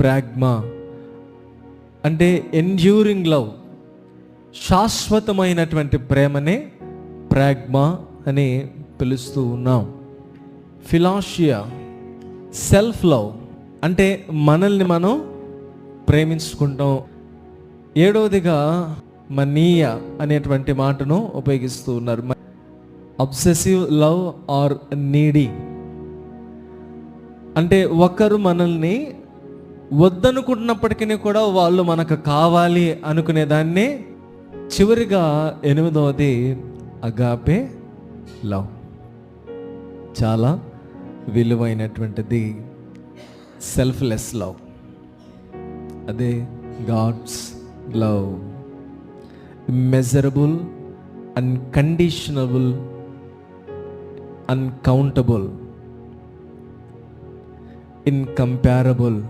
ప్రాగ్మా అంటే enduring love, శాశ్వతమైనటువంటి ప్రేమనే ప్రాగ్మా అని పిలుస్తూ ఉన్నాం. ఫిలాషియా సెల్ఫ్ లవ్ అంటే మనల్ని మనం ప్రేమించుకుంటాం. ఏడవదిగా మనీయ అనేటువంటి మాటను ఉపయోగిస్తూ ఉన్నారు. అబ్సెసివ్ లవ్ ఆర్ నీడీ అంటే ఒకరు మనల్ని వద్దనుకుంటున్నప్పటికీ కూడా వాళ్ళు మనకు కావాలి అనుకునే దాన్నే. చివరిగా ఎనిమిదవది అగాపే లవ్, చాలా విలువైనటువంటిది సెల్ఫ్లెస్ లవ్. అదే God's love, immeasurable, unconditionable, uncountable, incomparable,